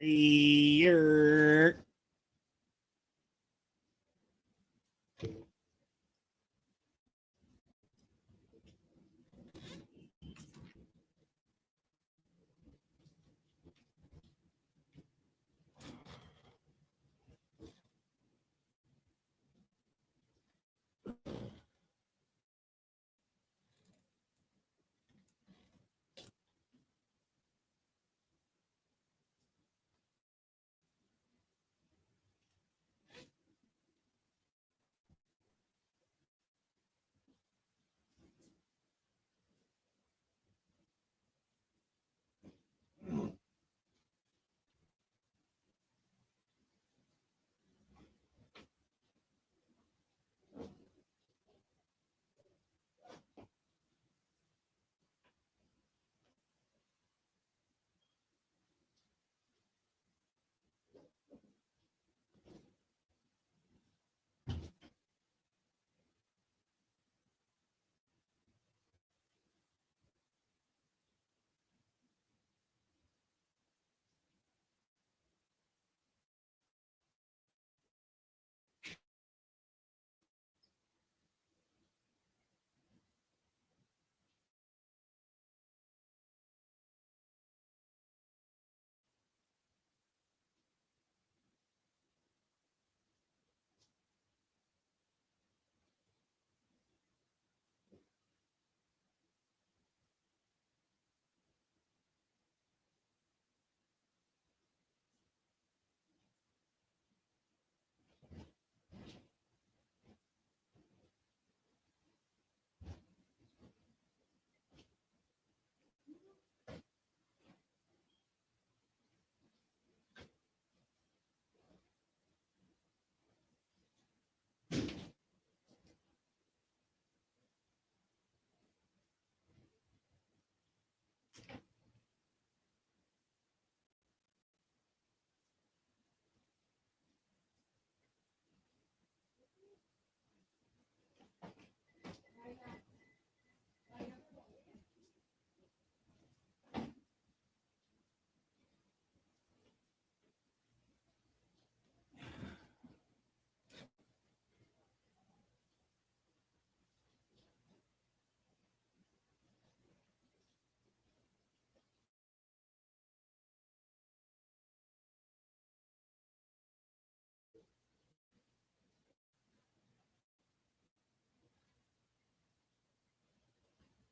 Yeah.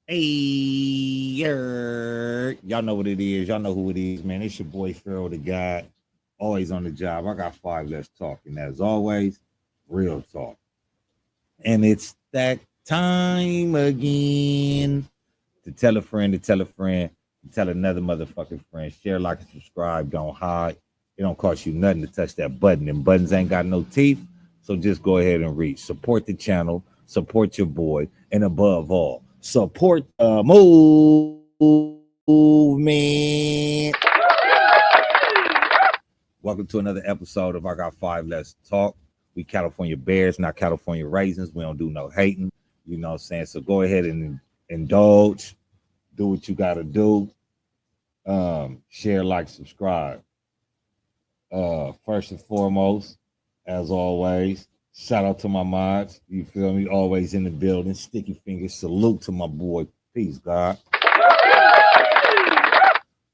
Hey, yeah. Y'all know what it is. Y'all know who it is, man. It's your boy Pharaoh the God. Always on the job. I got five less talking. As always, real talk. And it's that time again to tell a friend, to tell a friend, to tell another motherfucking friend. Share, like, and subscribe. Don't hide. It don't cost you nothing to touch that button. And buttons ain't got no teeth. So just go ahead and reach. Support the channel. Support your boy. And above all, support the movement. Welcome to another episode of I Got Five Less Talk. We California Bears, not California Raisins. We don't do no hating. You know what I'm saying? So go ahead and indulge. Do what you got to do. Share, like, subscribe. First and foremost, as always, shout out to my mods. You feel me? Always in the building. Sticky fingers. Salute to my boy. Peace, God.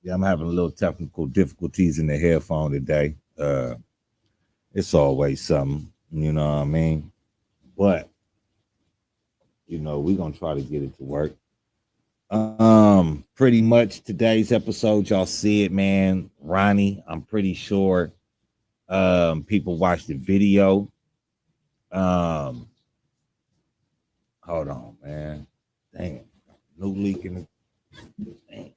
Yeah, I'm having a little technical difficulties in the headphone today. It's always something, you know what I mean? But, we're gonna try to get it to work. Pretty much today's episode, y'all see it, man. Ronnie, I'm pretty sure people watched the video. Um, hold on, man. Damn, no leak in the damn.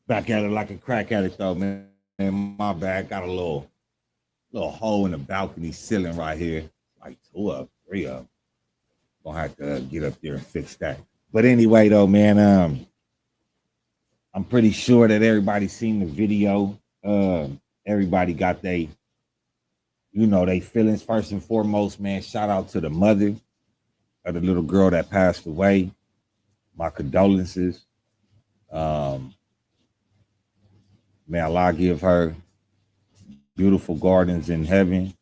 Back at it like a crack addict though, man. My bad. Got a little hole in the balcony ceiling right here. Like two of, three of. Gonna have to get up there and fix that. But anyway, though, man, I'm pretty sure that everybody's seen the video. Everybody got they feelings first and foremost, man. Shout out to the mother of the little girl that passed away. My condolences. May Allah give her beautiful gardens in heaven.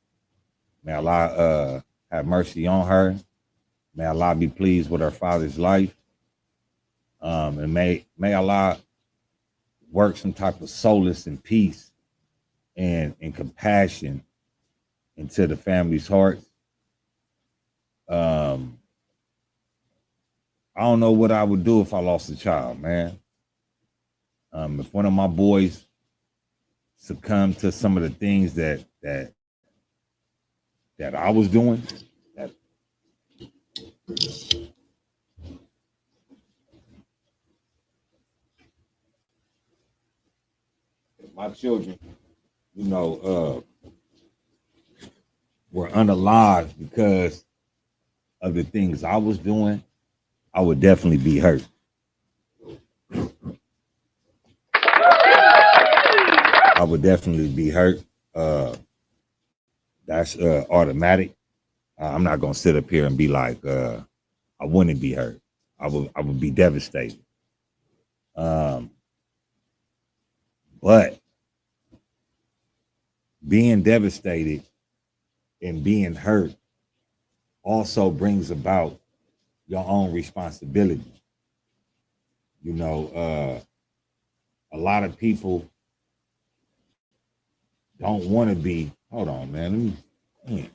May Allah have mercy on her. May Allah be pleased with her father's life. And may Allah work some type of solace and peace and compassion into the family's hearts. I don't know what I would do if I lost a child, man. If one of my boys succumbed to some of the things that I was doing, that my children, were unalived because of the things I was doing, I would definitely be hurt. I would definitely be hurt. That's automatic. I'm not gonna sit up here and be like, I wouldn't be hurt. I would be devastated. But being devastated and being hurt also brings about your own responsibility. A lot of people don't want to be. Hold on, man. Let me.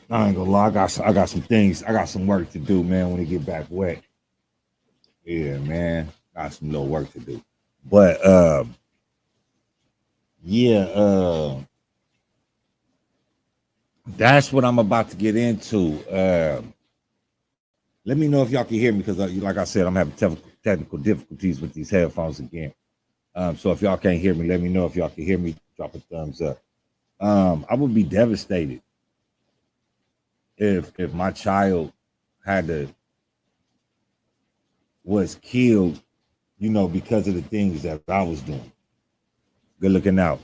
I ain't gonna lie. I got some things. I got some work to do, man. When it get back wet, yeah, man. Got some little work to do. But yeah, that's what I'm about to get into. Let me know if y'all can hear me because, like I said, I'm having technical difficulties with these headphones again. So if y'all can't hear me, let me know if y'all can hear me. Drop a thumbs up. I would be devastated if my child was killed, because of the things that I was doing. Good looking out.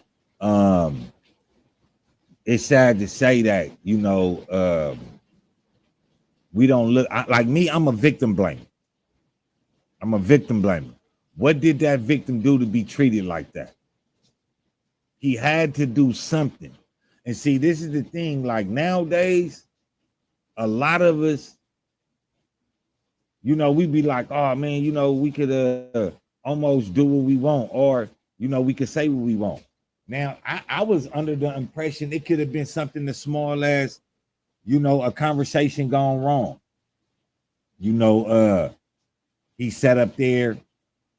It's sad to say that, we don't look like me. I'm a victim blamer. What did that victim do to be treated like that? He had to do something. And see, this is the thing. Like nowadays, a lot of us, we be like, oh man, we could almost do what we want, or we could say what we want. Now, I was under the impression it could have been something as small as, a conversation gone wrong. He sat up there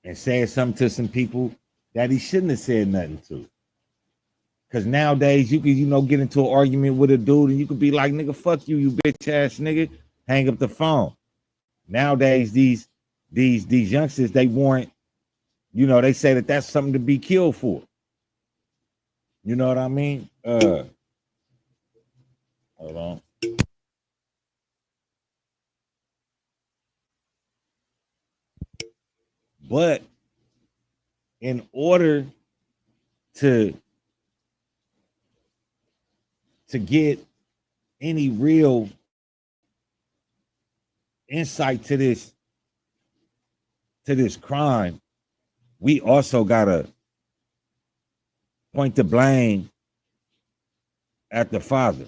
and said something to some people, that he shouldn't have said nothing to. Cause nowadays you can, get into an argument with a dude and you could be like, nigga, fuck you, you bitch ass nigga, hang up the phone. Nowadays, these youngsters, they warrant, they say that that's something to be killed for. You know what I mean? Hold on. But in order to get any real insight to this crime, we also gotta point the blame at the father.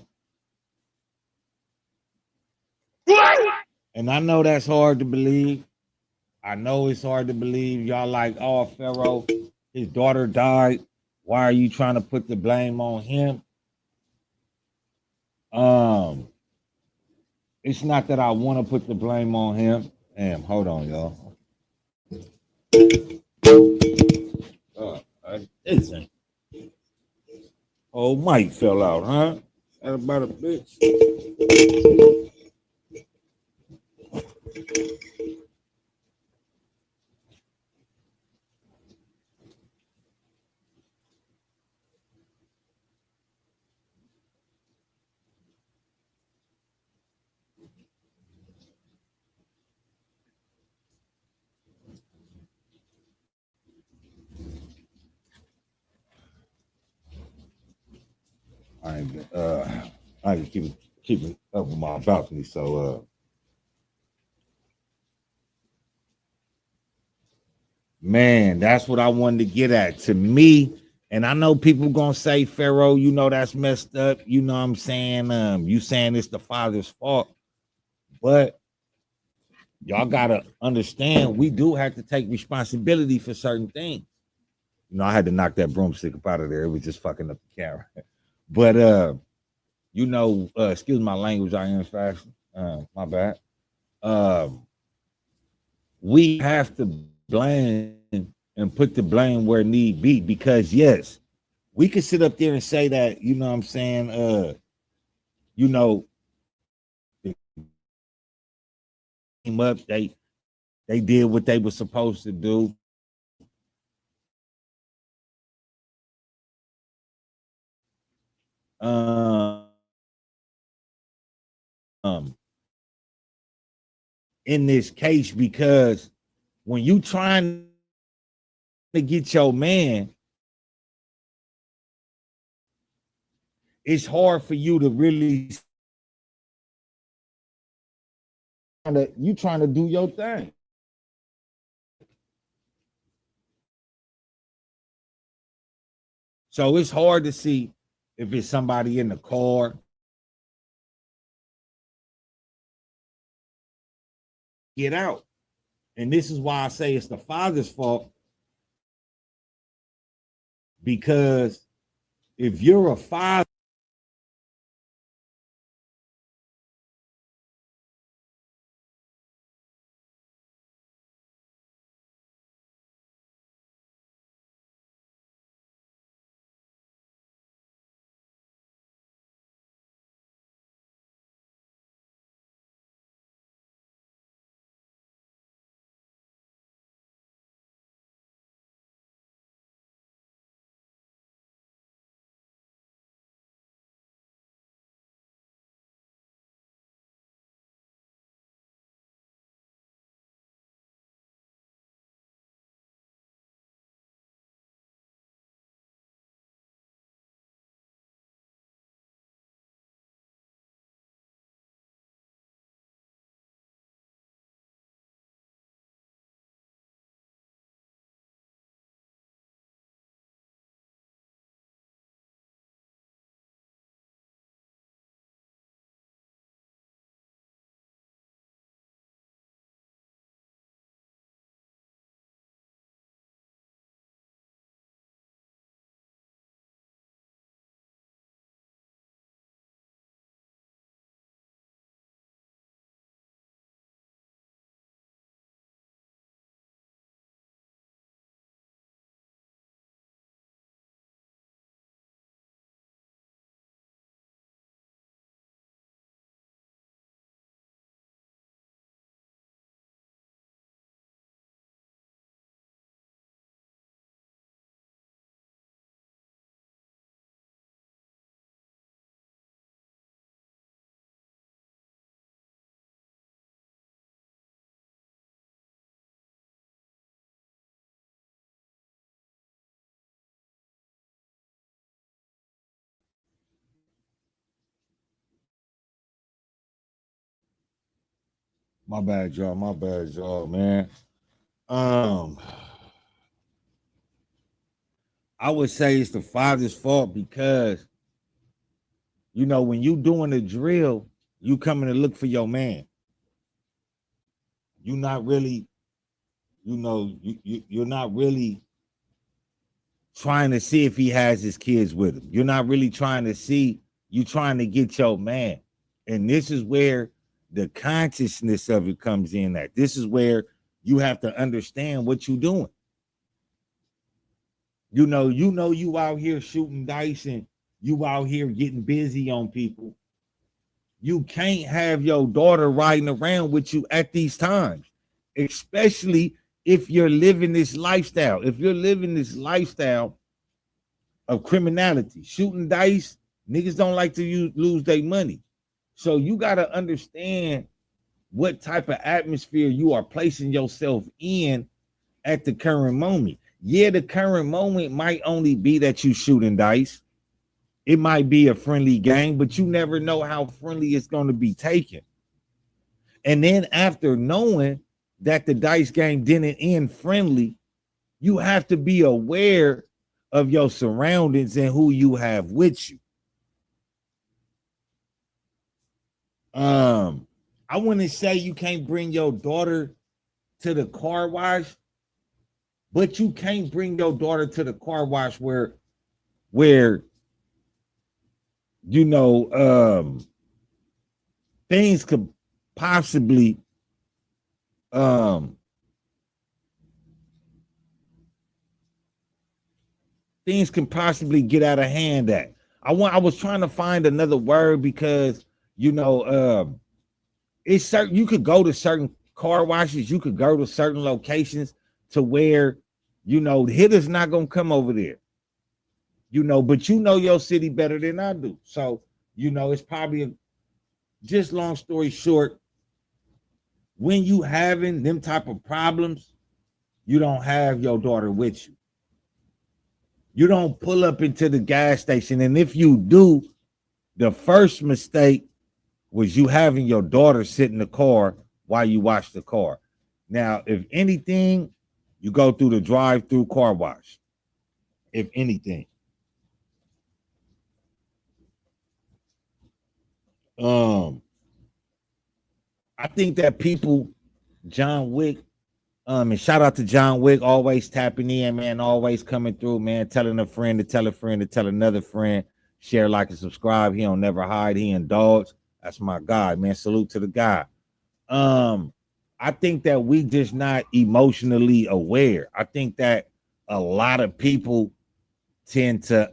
And I know that's hard to believe. I know it's hard to believe. Y'all like, oh, Pharaoh, his daughter died. Why are you trying to put the blame on him? It's not that I want to put the blame on him. Damn, hold on, y'all. Listen. Oh, Mike fell out, huh? That about a bitch. I can keep it up on my balcony. So man, that's what I wanted to get at. To me, and I know people gonna say, Pharaoh, that's messed up. You know what I'm saying? You saying it's the father's fault. But y'all gotta understand we do have to take responsibility for certain things. I had to knock that broomstick up out of there. It was just fucking up the camera. But excuse my language, I am fast. My bad. We have to blame and put the blame where need be, because yes, we could sit up there and say that, what I'm saying, you know, they came up, they did what they were supposed to do. Um, in this case, because when you trying to get your man, it's hard for you to really you trying to do your thing. So it's hard to see if it's somebody in the car. Get out. And this is why I say it's the father's fault. Because if you're a father, My bad, y'all. My bad, y'all, man. Um, I would say it's the father's fault because when you doing the drill, you coming to look for your man. You not really, you're not really trying to see if he has his kids with him. You're not really trying to see, you trying to get your man. And this is where the consciousness of it comes in at. This is where you have to understand what you're doing. You out here shooting dice and you out here getting busy on people. You can't have your daughter riding around with you at these times, especially if you're living this lifestyle. If you're living this lifestyle of criminality, shooting dice, niggas don't like to lose their money. So you got to understand what type of atmosphere you are placing yourself in at the current moment. Yeah, the current moment might only be that you shooting dice. It might be a friendly game, but you never know how friendly it's going to be taken. And then after knowing that the dice game didn't end friendly, you have to be aware of your surroundings and who you have with you. I wouldn't say you can't bring your daughter to the car wash, but you can't bring your daughter to the car wash where things could possibly get out of hand at. I was trying to find another word because it's certain, you could go to certain car washes, you could go to certain locations to where the hitter's not gonna come over there. But your city better than I do. So, it's probably just long story short, when you having them type of problems, you don't have your daughter with you. You don't pull up into the gas station. And if you do, the first mistake was you having your daughter sit in the car while you wash the car. Now, if anything, you go through the drive-through car wash. If anything. I think that people, John Wick, and shout out to John Wick, always tapping in, man, always coming through, man, telling a friend to tell a friend to tell another friend, share, like, and subscribe. He don't never hide, he indulge. That's my guy, man. Salute to the guy. I think that we just not emotionally aware. I think that a lot of people tend to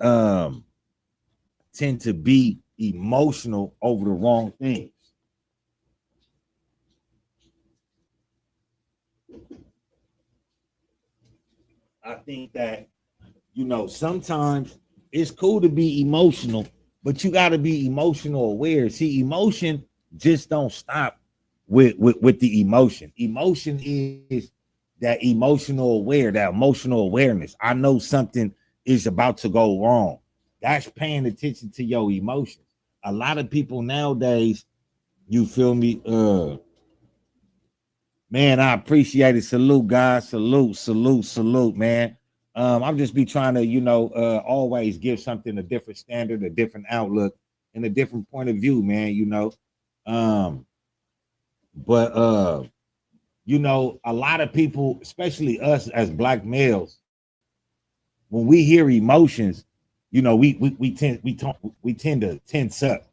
be emotional over the wrong things. I think that sometimes it's cool to be emotional, but you got to be emotional aware. See, emotion just don't stop with the emotion. Emotion is that emotional aware, that emotional awareness. I know something is about to go wrong. That's paying attention to your emotions. A lot of people nowadays, you feel me? Man, I appreciate it. Salute, guys. Salute, man. I'm just be trying to, always give something a different standard, a different outlook, and a different point of view, man. But a lot of people, especially us as black males, when we hear emotions, we tend to tense up.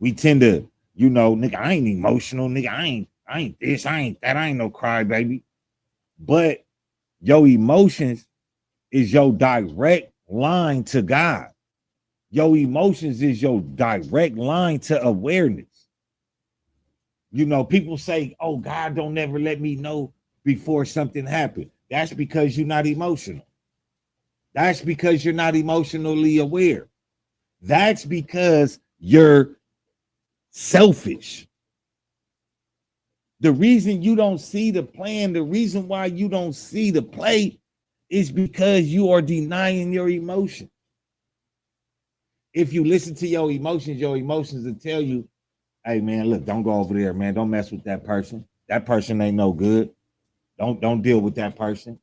We tend to, nigga, I ain't emotional, nigga, I ain't this, I ain't that, I ain't no crybaby. But your emotions is your direct line to God. Your emotions is your direct line to awareness. People say, oh, God don't never let me know before something happened. That's because you're not emotional. That's because you're not emotionally aware. That's because you're selfish. The reason you don't see the plan, the reason why you don't see the play is because you are denying your emotion. If you listen to your emotions will tell you, hey, man, look, don't go over there, man. Don't mess with that person. That person ain't no good. Don't deal with that person.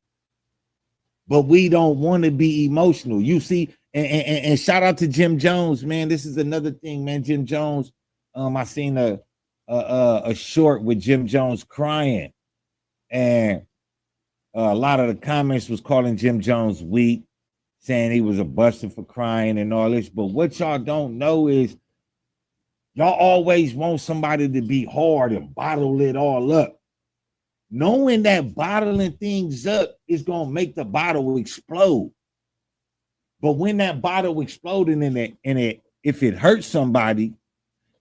But we don't want to be emotional. You see, and shout out to Jim Jones, man. This is another thing, man. Jim Jones. I seen a short with Jim Jones crying, and a lot of the comments was calling Jim Jones weak, saying he was a buster for crying and all this. But what y'all don't know is y'all always want somebody to be hard and bottle it all up. Knowing that bottling things up is gonna make the bottle explode. But when that bottle exploding in it, if it hurts somebody,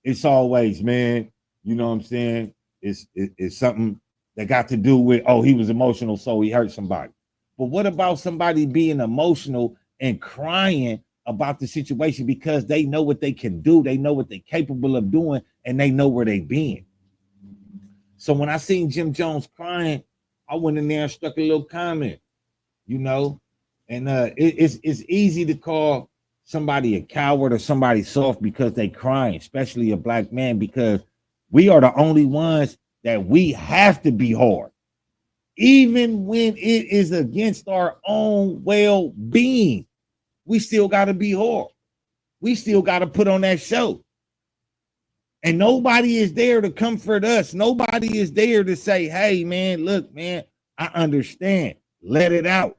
it's always, man, you know what I'm saying? It's something that got to do with, oh, he was emotional, so he hurt somebody. But what about somebody being emotional and crying about the situation because they know what they can do, they know what they're capable of doing, and they know where they've been? So when I seen Jim Jones crying, I went in there and stuck a little comment, you know, and it's easy to call somebody a coward or somebody soft because they crying, especially a black man, because we are the only ones that we have to be hard, even when it is against our own well-being. We still got to be hard. We still got to put on that show. And nobody is there to comfort us. Nobody is there to say, hey, man, look, man, I understand. Let it out.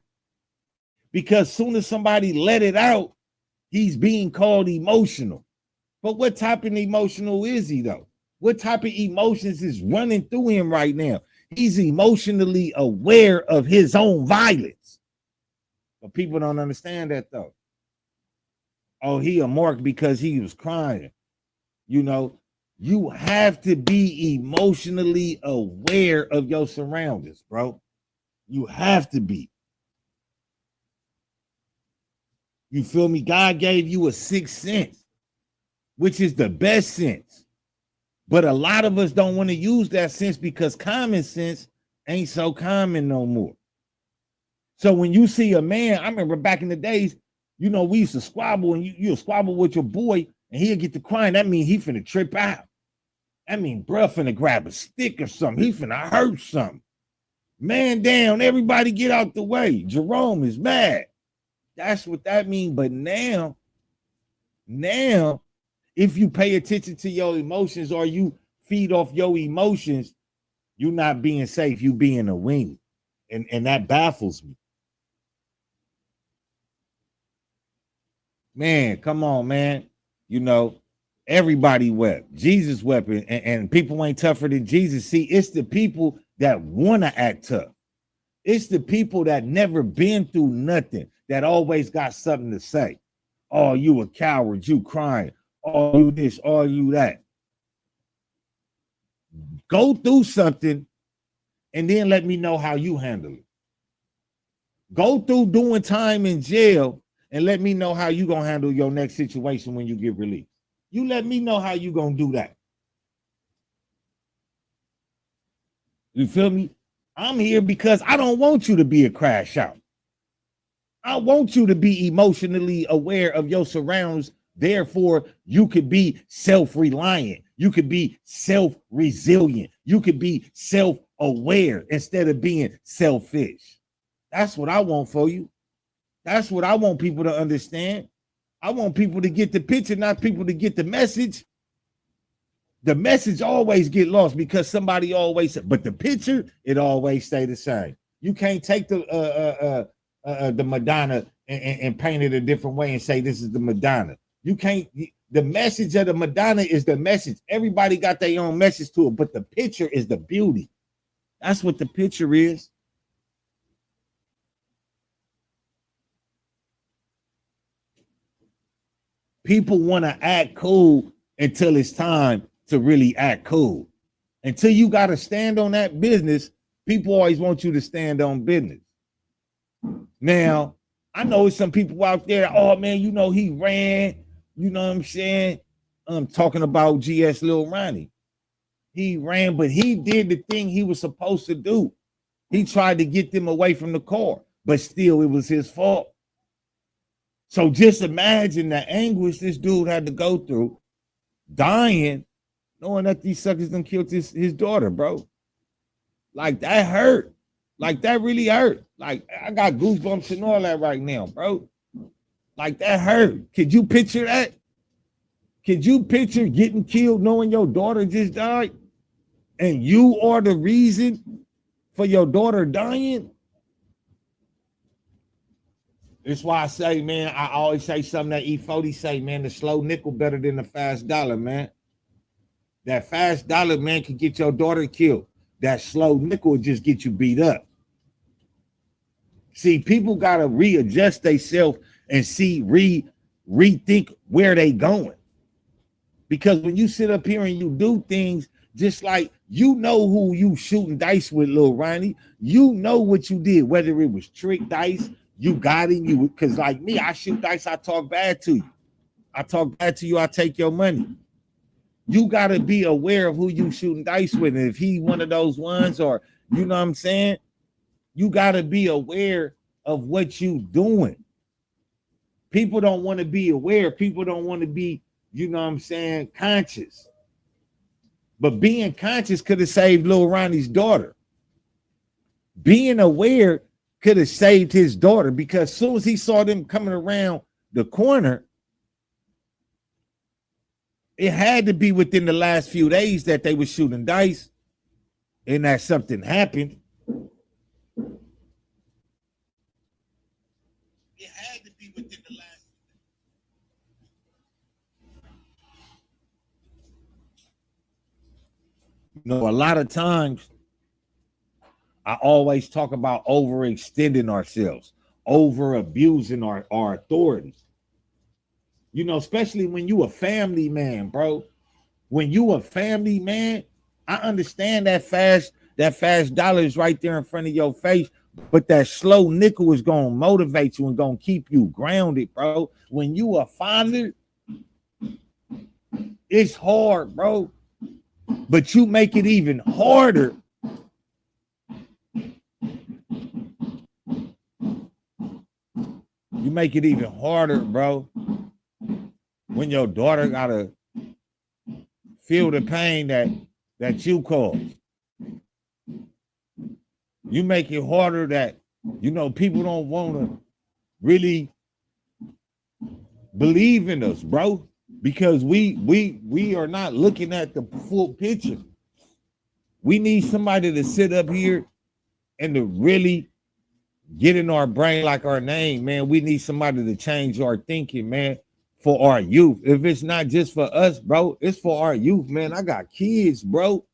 Because soon as somebody let it out, he's being called emotional. But what type of emotional is he, though? What type of emotions is running through him right now? He's emotionally aware of his own violence. But people don't understand that, though. Oh, he a mark because he was crying. You know, you have to be emotionally aware of your surroundings, bro. You have to be. You feel me? God gave you a sixth sense, which is the best sense. But a lot of us don't want to use that sense because common sense ain't so common no more. So when you see a man, I remember back in the days, you know, we used to squabble, and you'll squabble with your boy and he'll get to crying. That means he finna trip out. I mean, bruh finna grab a stick or something. He finna hurt something. Man down, everybody get out the way. Jerome is mad. That's what that means. But now, if you pay attention to your emotions or you feed off your emotions, you're not being safe. You being a weenie. And that baffles me. Man, come on, man. You know, everybody wept. Jesus wept, and people ain't tougher than Jesus. See, it's the people that want to act tough. It's the people that never been through nothing that always got something to say. Oh, you a coward, you crying. Oh, you this, oh, you that. Go through something and then let me know how you handle it. Go through doing time in jail and let me know how you gonna handle your next situation when you get released. You let me know how you gonna do that. You feel me? I'm here because I don't want you to be a crash out. I want you to be emotionally aware of your surroundings. Therefore, you could be self-reliant. You could be self-resilient. You could be self-aware instead of being selfish. That's what I want for you. That's what I want people to understand. I want people to get the picture, not people to get the message. The message always get lost because somebody always, but the picture, it always stay the same. You can't take the Madonna and paint it a different way and say this is the Madonna. You can't. The message of the Madonna is the message. Everybody got their own message to it, but the picture is the beauty. That's what the picture is. People want to act cool until it's time to really act cool. Until you got to stand on that business, people always want you to stand on business. Now, I know some people out there, oh man, you know, he ran, you know what I'm saying? I'm talking about GS Lil Ronnie. He ran, but he did the thing he was supposed to do. He tried to get them away from the car, but still it was his fault. So just imagine the anguish this dude had to go through, dying, knowing that these suckers done killed his daughter, bro. Like that hurt. Like that really hurt. Like I got goosebumps and all that right now, bro. Like that hurt. Could you picture that? Could you picture getting killed knowing your daughter just died? And you are the reason for your daughter dying? That's why I say, man, I always say something that E40 say, man, the slow nickel better than the fast dollar, man. That fast dollar, man, can get your daughter killed. That slow nickel will just get you beat up. See, people got to readjust themselves and rethink where they going. Because when you sit up here and you do things, just like you know who you shooting dice with, Lil Ronnie, you know what you did, whether it was trick dice, you got him, you because like me, I shoot dice, I talk bad to you. I talk bad to you, I take your money. You got to be aware of who you shooting dice with. And if he one of those ones, or you know what I'm saying, you got to be aware of what you doing. People don't want to be aware. People don't want to be, you know what I'm saying, conscious. But being conscious could have saved Lil Ronnie's daughter. Being aware could have saved his daughter, because as soon as he saw them coming around the corner, it had to be within the last few days that they were shooting dice and that something happened. It had to be within the last. You know, a lot of times I always talk about overextending ourselves, over abusing our authority. You know, especially when you a family man, bro. When you a family man, I understand that fast dollar is right there in front of your face, but that slow nickel is gonna motivate you and gonna keep you grounded, bro. When you a father, it's hard, bro. But you make it even harder. You make it even harder, bro, when your daughter gotta feel the pain that you caused. You make it harder that, you know, people don't want to really believe in us, bro, because we are not looking at the full picture. We need somebody to sit up here and to really get in our brain like our name, man. We need somebody to change our thinking, man, for our youth. If it's not just for us, bro, it's for our youth, man. I got kids, bro.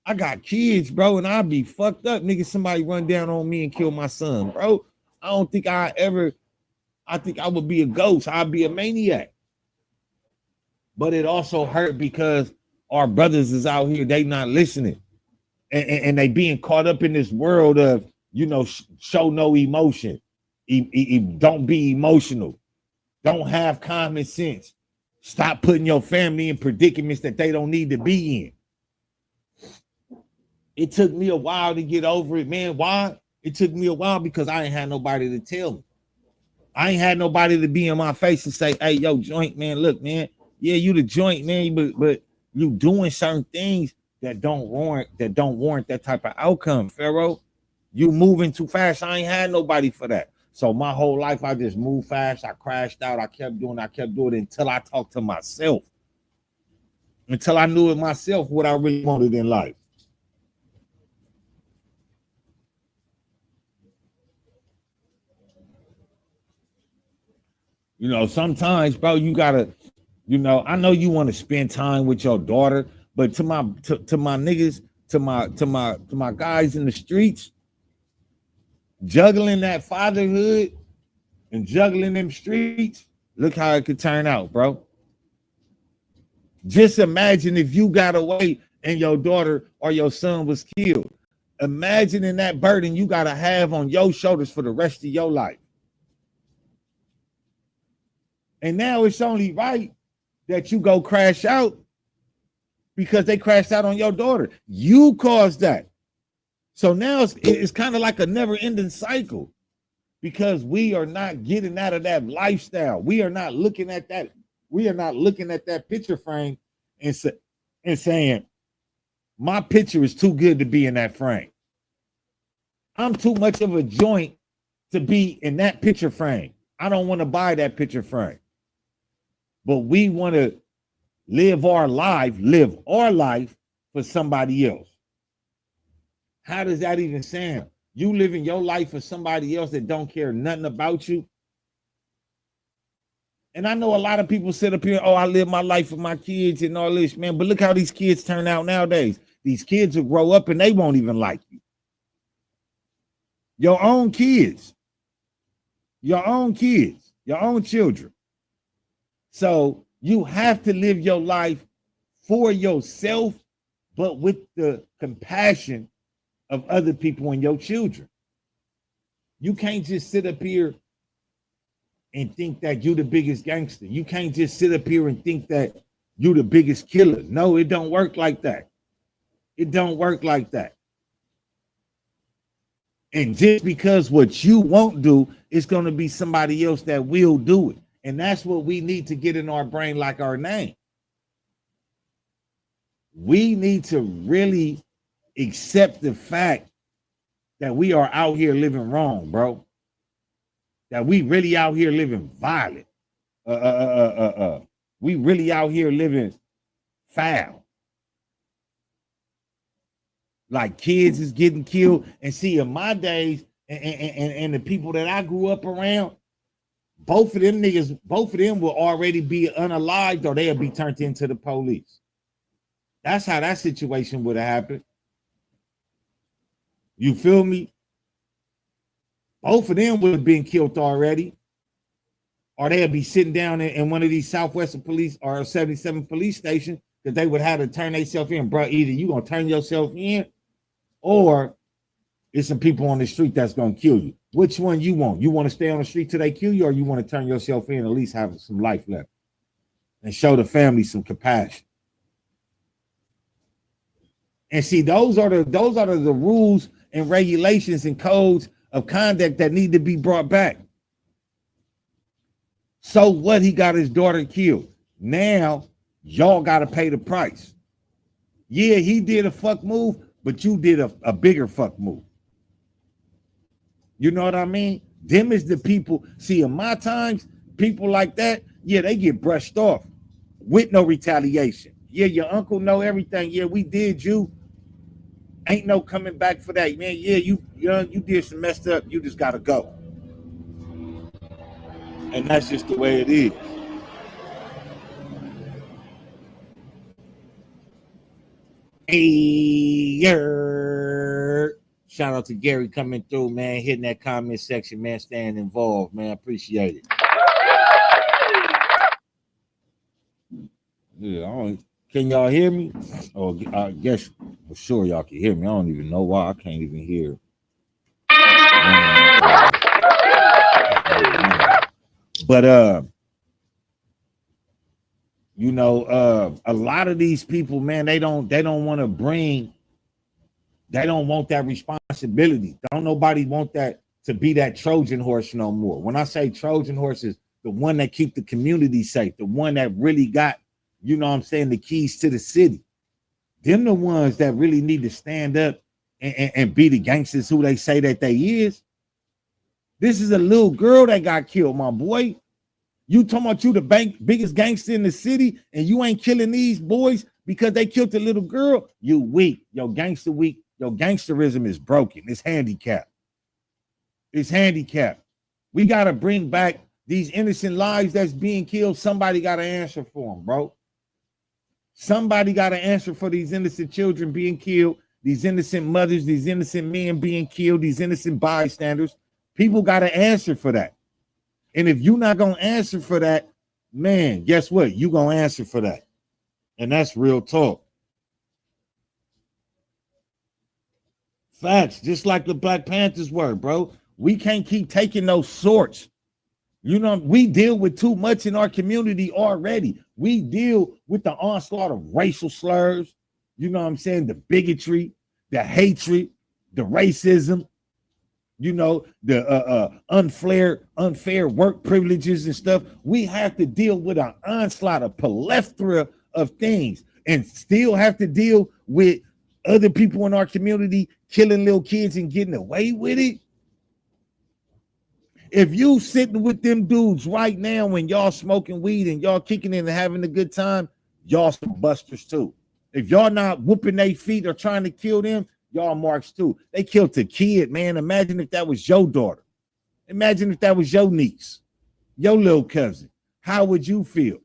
And I'll be fucked up, nigga. Somebody run down on me and kill my son, bro. I think I would be a ghost. I'd be a maniac. But it also hurt because our brothers is out here, they not listening. And they being caught up in this world of, you know, show no emotion. Don't be emotional. Don't have common sense. Stop putting your family in predicaments that they don't need to be in. It took me a while to get over it, man. Why? It took me a while because I ain't had nobody to tell me. I ain't had nobody to be in my face and say, hey, yo, joint, man, look, man. Yeah, you the joint, man, but you doing certain things that don't warrant that type of outcome, Pharaoh. You moving too fast. I ain't had nobody for that. So my whole life, I just moved fast. I crashed out. I kept doing it until I talked to myself. Until I knew it myself what I really wanted in life. You know, sometimes, bro, you gotta, you know, I know you want to spend time with your daughter, but to my niggas, to my guys in the streets, juggling that fatherhood and juggling them streets, look how it could turn out, bro. Just imagine if you got away and your daughter or your son was killed. Imagining that burden you gotta have on your shoulders for the rest of your life. And now it's only right that you go crash out because they crashed out on your daughter. You caused that. So now it's kind of like a never-ending cycle because we are not getting out of that lifestyle. We are not looking at that. We are not looking at that picture frame and saying, My picture is too good to be in that frame. I'm too much of a joint to be in that picture frame. I don't want to buy that picture frame. But we want to live our life for somebody else. How does that even sound? You living your life for somebody else that don't care nothing about you? And I know a lot of people sit up here, oh, I live my life for my kids and all this, man. But look how these kids turn out nowadays. These kids will grow up and they won't even like you. Your own kids, your own children. So you have to live your life for yourself, but with the compassion of other people and your children. You can't just sit up here and think that you the biggest gangster. You can't just sit up here and think that you the biggest killer. No, it don't work like that. It don't work like that. And just because what you won't do, it's going to be somebody else that will do it. And that's what we need to get in our brain like our name. We need to really accept the fact that we are out here living wrong, bro. That we really out here living violent. We really out here living foul. Like kids is getting killed. And see, in my days, and the people that I grew up around, both of them will already be unalived or they'll be turned into the police. That's how that situation would have happened. You feel me? Both of them would have been killed already. Or they'll be sitting down in one of these Southwestern police or 77 police stations because they would have to turn themselves in. Bro, either you going to turn yourself in or it's some people on the street that's going to kill you. Which one you want? You want to stay on the street till they kill you or you want to turn yourself in and at least have some life left and show the family some compassion? And see, those are the rules and regulations and codes of conduct that need to be brought back. So what? He got his daughter killed. Now y'all got to pay the price. Yeah, he did a fuck move, but you did a bigger fuck move. You know what I mean? Them is the people. See, in my times, people like that, yeah, they get brushed off with no retaliation. Yeah, your uncle know everything. Yeah, we did you. Ain't no coming back for that, man. Yeah, you did some messed up. You just gotta go. And that's just the way it is. Hey, shout out to Gary coming through, man, hitting that comment section, man, staying involved, man. Appreciate it. Yeah, can y'all hear me? Oh, I guess for sure y'all can hear me. I don't even know why I can't even hear. But you know, a lot of these people, man, they don't want that responsibility. Don't nobody want that to be that Trojan horse no more. When I say Trojan horse, is the one that keep the community safe, the one that really got, you know what I'm saying, the keys to the city. Them the ones that really need to stand up and be the gangsters who they say that they is. This is a little girl that got killed, my boy. You talking about you the biggest gangster in the city and you ain't killing these boys because they killed the little girl? You weak. Your gangster weak. Your gangsterism is broken. It's handicapped. It's handicapped. We got to bring back these innocent lives that's being killed. Somebody got to answer for them, bro. Somebody got to answer for these innocent children being killed, these innocent mothers, these innocent men being killed, these innocent bystanders. People got to answer for that. And if you're not going to answer for that, man, guess what? You're going to answer for that. And that's real talk. Facts, just like the Black Panthers were, bro. We can't keep taking those sorts. You know, we deal with too much in our community already. We deal with the onslaught of racial slurs, you know what I'm saying? The bigotry, the hatred, the racism, you know, the unfair work privileges and stuff. We have to deal with an onslaught, a plethora of things, and still have to deal with other people in our community killing little kids and getting away with it. If you sitting with them dudes right now when y'all smoking weed and y'all kicking in and having a good time, y'all some busters too. If y'all not whooping their feet or trying to kill them, y'all marks too. They killed a kid, man. Imagine if that was your daughter. Imagine if that was your niece, your little cousin. How would you feel?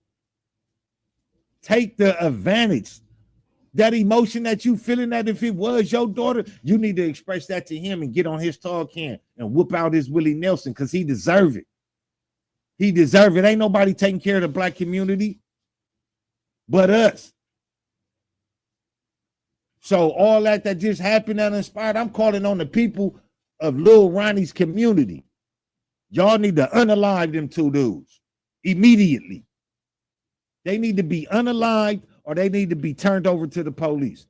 Take the advantage. That emotion that you feeling, that if it was your daughter, you need to express that to him and get on his tall can and whoop out his Willie Nelson because he deserve it. He deserve it. Ain't nobody taking care of the black community but us. So all that just happened that inspired, I'm calling on the people of Lil Ronnie's community. Y'all need to unalive them two dudes immediately. They need to be unalived or they need to be turned over to the police.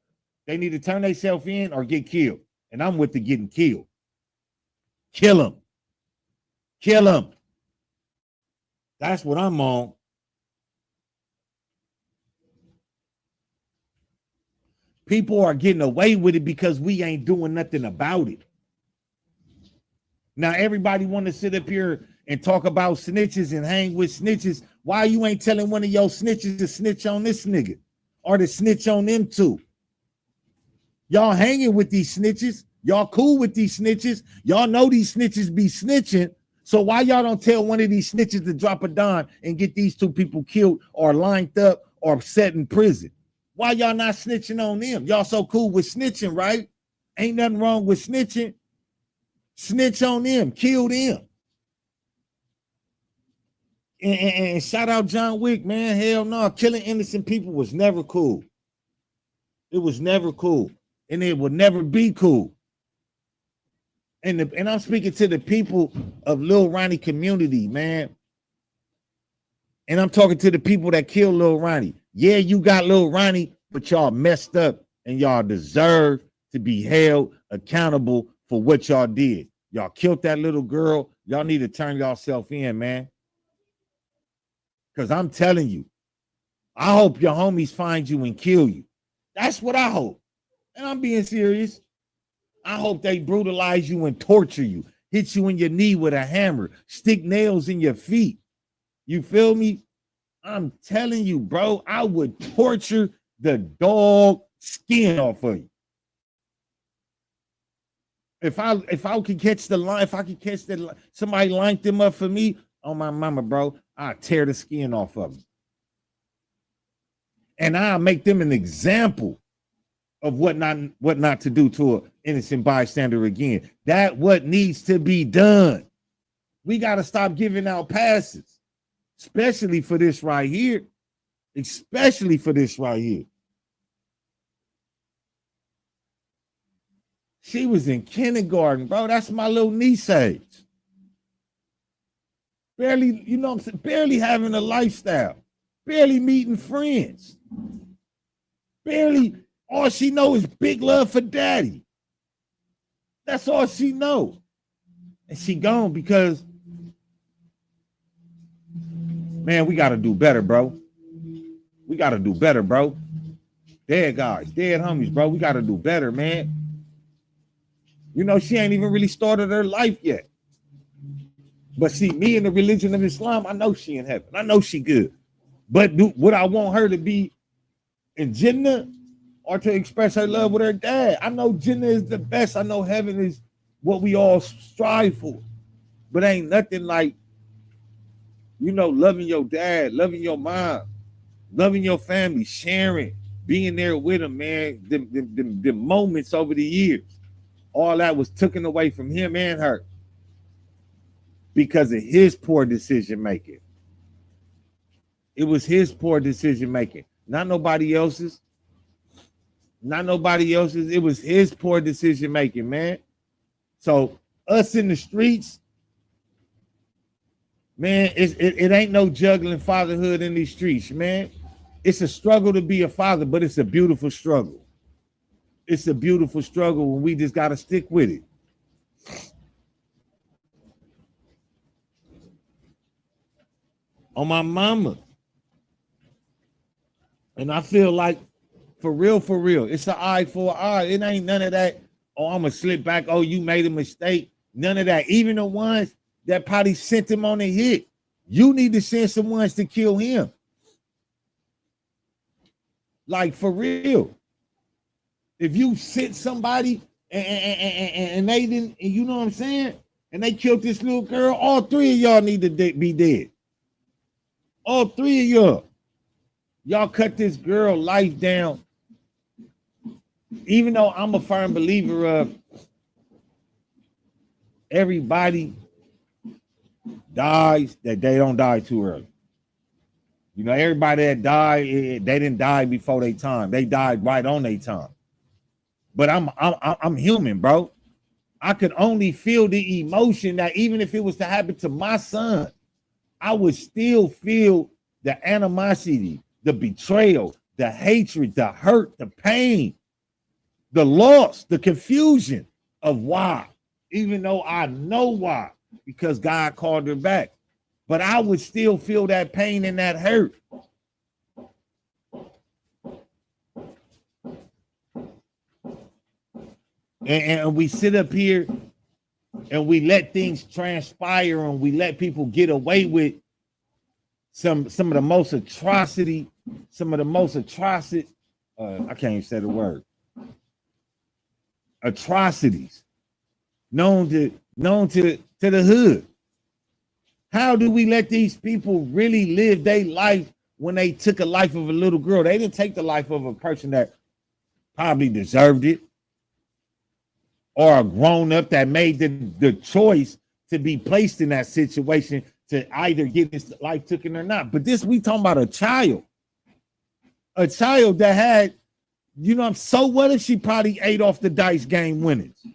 They need to turn themselves in or get killed. And I'm with the getting killed. Kill them. Kill them. That's what I'm on. People are getting away with it because we ain't doing nothing about it. Now, everybody want to sit up here and talk about snitches and hang with snitches. Why you ain't telling one of your snitches to snitch on this nigga or to snitch on them too? Y'all hanging with these snitches. Y'all cool with these snitches. Y'all know these snitches be snitching. So why y'all don't tell one of these snitches to drop a dime and get these two people killed or lined up or set in prison? Why y'all not snitching on them? Y'all so cool with snitching, right? Ain't nothing wrong with snitching. Snitch on them. Kill them. And shout out John Wick, man. Hell no. Killing innocent people was never cool. It was never cool. And it would never be cool. And I'm speaking to the people of Lil Ronnie community, man. And I'm talking to the people that killed Lil Ronnie. Yeah, you got Lil Ronnie, but y'all messed up and y'all deserve to be held accountable for what y'all did. Y'all killed that little girl. Y'all need to turn yourself in, man. Because I'm telling you, I hope your homies find you and kill you. That's what I hope. And I'm being serious. I hope they brutalize you and torture you, hit you in your knee with a hammer, stick nails in your feet. You feel me? I'm telling you, bro, I would torture the dog skin off of you. If I could catch the line, if I could catch the somebody lined them up for me, on my mama, bro, I'll tear the skin off of them. And I'll make them an example of what not to do to an innocent bystander again. That's what needs to be done. We got to stop giving out passes, especially for this right here. Especially for this right here. She was in kindergarten, bro. That's my little niece age. Barely, you know what I'm saying? Barely having a lifestyle. Barely meeting friends. Barely, all she know is big love for daddy. That's all she know. And she gone because, man, we got to do better, bro. We got to do better, bro. Dead guys, dead homies, bro. We got to do better, man. You know, she ain't even really started her life yet. But see, me in the religion of Islam, I know she in heaven. I know she good. But would I want her to be in Jannah or to express her love with her dad? I know Jannah is the best. I know heaven is what we all strive for. But ain't nothing like, you know, loving your dad, loving your mom, loving your family, sharing, being there with them, man. The moments over the years. All that was taken away from him and her because of his poor decision making. It was his poor decision making, not nobody else's. Not nobody else's. It was his poor decision making, man. So us in the streets, man, it ain't no juggling fatherhood in these streets, man. It's a struggle to be a father, but it's a beautiful struggle. It's a beautiful struggle when we just got to stick with it. On my mama. And I feel like For real, for real. It's an eye for an eye. It ain't none of that. Oh, I'm gonna slip back. Oh, you made a mistake. None of that. Even the ones that probably sent him on a hit. You need to send some ones to kill him. Like for real. If you sent somebody and they didn't, and you know what I'm saying, and they killed this little girl, all three of y'all need to be dead. All three of y'all. Y'all cut this girl life down. Even though I'm a firm believer of everybody dies, that they don't die too early. You know, everybody that died, they didn't die before their time. They died right on their time. But I'm human, bro. I could only feel the emotion that even if it was to happen to my son, I would still feel the animosity, the betrayal, the hatred, the hurt, the pain, the loss, the confusion of why, even though I know why, because God called her back. But I would still feel that pain and that hurt. And we sit up here and we let things transpire and we let people get away with some of the most atrocity, I can't even say the word. Atrocities known to the hood. How do we let these people really live their life when they took a life of a little girl? They didn't take the life of a person that probably deserved it, or a grown up that made the choice to be placed in that situation to either get his life taken or not. But this, we talking about a child that had, you know, so what if she probably ate off the dice game winnings?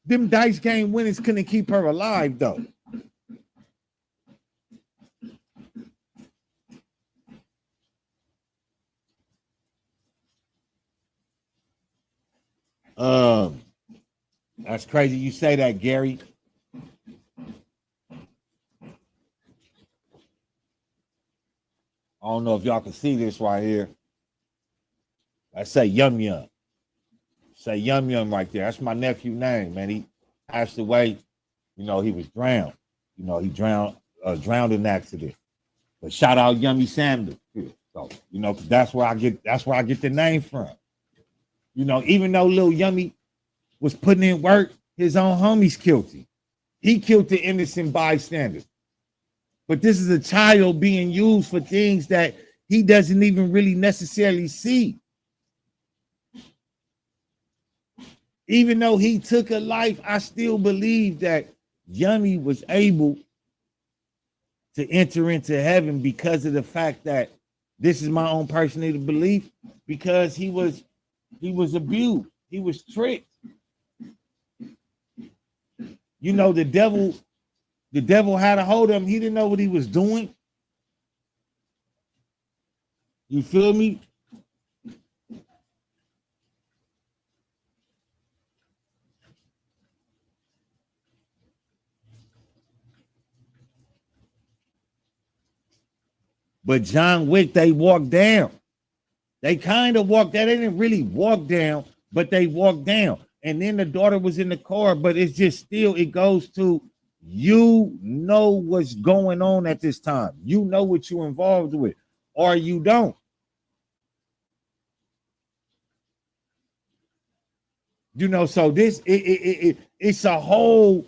Them dice game winnings couldn't keep her alive though. That's crazy you say that, Gary. I don't know if y'all can see this right here. I say Yum Yum. Say Yum Yum right there. That's my nephew's name, man. He passed away. You know, he was drowned. You know, he drowned in an accident. But shout out Yummy Sanders. So, you know, that's where I get the name from. You know, even though Lil Yummy was putting in work, his own homies killed him. He killed the innocent bystander. But this is a child being used for things that he doesn't even really necessarily see. Even though he took a life, I still believe that Yummy was able to enter into heaven because of the fact that, this is my own personal belief, because he was abused. He was tricked. You know, the devil had a hold of him. He didn't know what he was doing. You feel me? But John Wick, they walked down. They kind of walked down. They didn't really walk down, but they walked down. And then the daughter was in the car, but it's just still, it goes to, you know what's going on at this time. You know what you're involved with, or you don't. You know, so this, it's a whole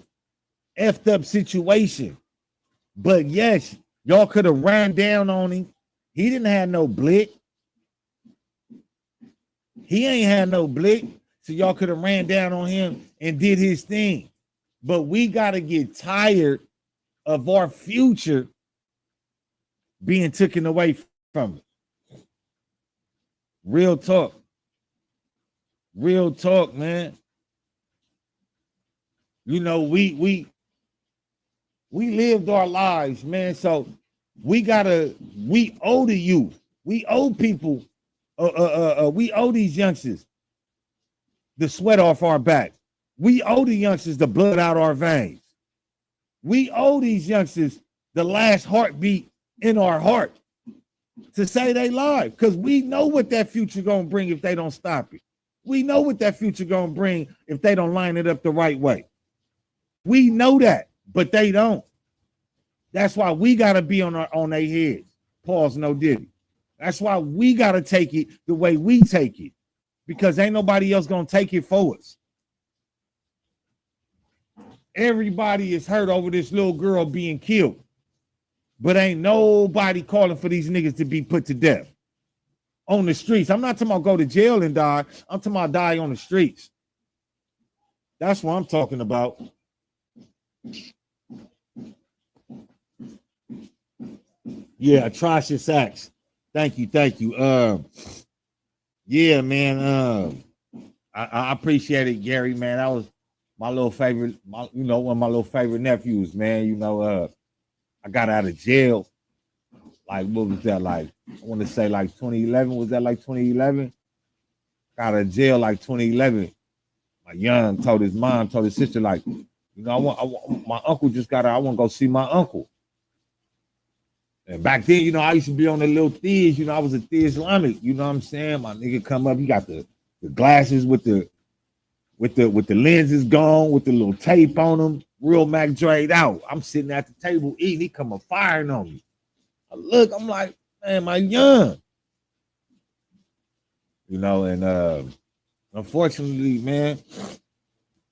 effed up situation. But yes, y'all could have ran down on him. He didn't have no blick. He ain't had no blick. So y'all could have ran down on him and did his thing. But we got to get tired of our future being taken away from us. Real talk. Real talk, man. You know, we lived our lives, man. So we owe the youth. We owe people. We owe these youngsters the sweat off our back. We owe the youngsters the blood out our veins. We owe these youngsters the last heartbeat in our heart. to say they live, because we know what that future gonna bring if they don't stop it. We know what that future gonna bring if they don't line it up the right way. We know that, but they don't. That's why we gotta be on their heads. Pause, no diddy. That's why we gotta take it the way we take it, because ain't nobody else gonna take it for us. Everybody is hurt over this little girl being killed, but ain't nobody calling for these niggas to be put to death on the streets. I'm not talking about go to jail and die. I'm talking about die on the streets. That's what I'm talking about. Yeah, atrocious acts. Thank you. Yeah, man. I appreciate it, Gary, man. That was my little favorite, one of my little favorite nephews, man. I got out of jail. Like, what was that? Like, I want to say like 2011. Was that like 2011? Got out of jail like 2011. My young told his mom, told his sister, like, I want my uncle just got out. I want to go see my uncle. And back then, I used to be on the little Thiz. I was a Thiz Islamic. You know what I'm saying? My nigga come up, he got the glasses with the lenses gone, with the little tape on them, real Mac Dre'd out. I'm sitting at the table eating. He come up firing on me. I look, I'm like, man, my young. And unfortunately, man,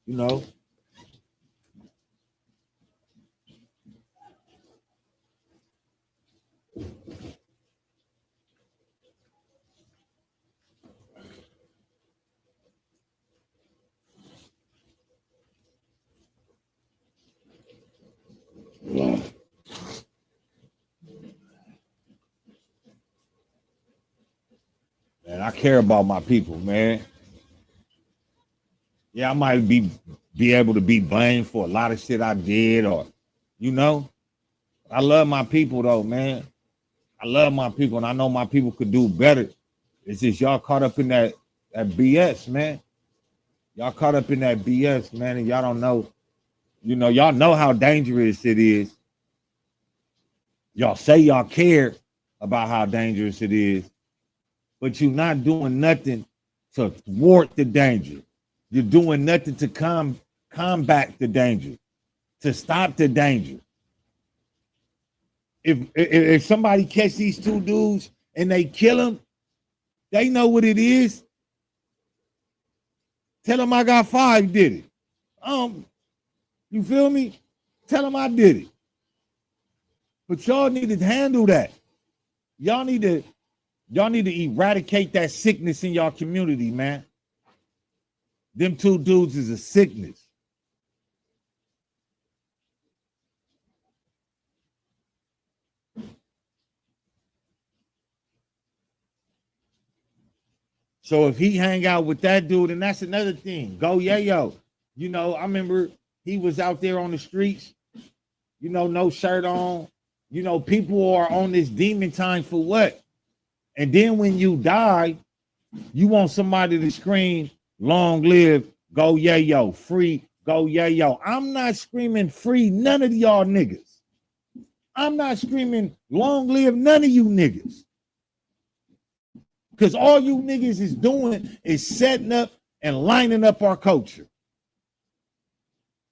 man, I care about my people, man. Yeah, I might be able to be blamed for a lot of shit I did, or I love my people though, man. I love my people, and I know my people could do better. It's just y'all caught up in that BS, man. Y'all caught up in that BS, man, and y'all don't know. Y'all know how dangerous it is. Y'all say y'all care about how dangerous it is, but you're not doing nothing to thwart the danger. You're doing nothing to combat the danger, to stop the danger. If somebody catch these two dudes and they kill them, they know what it is. Tell them I got 5 did it. You feel me? Tell them I did it. But y'all need to handle that. Y'all need to eradicate that sickness in y'all community, man. Them 2 dudes is a sickness. So if he hang out with that dude, and that's another thing. Go yayo. I remember he was out there on the streets, no shirt on. People are on this demon time for what? And then when you die, you want somebody to scream, long live, go yayo, free, go yayo. I'm not screaming free none of y'all niggas. I'm not screaming long live none of you niggas. Because all you niggas is doing is setting up and lining up our culture.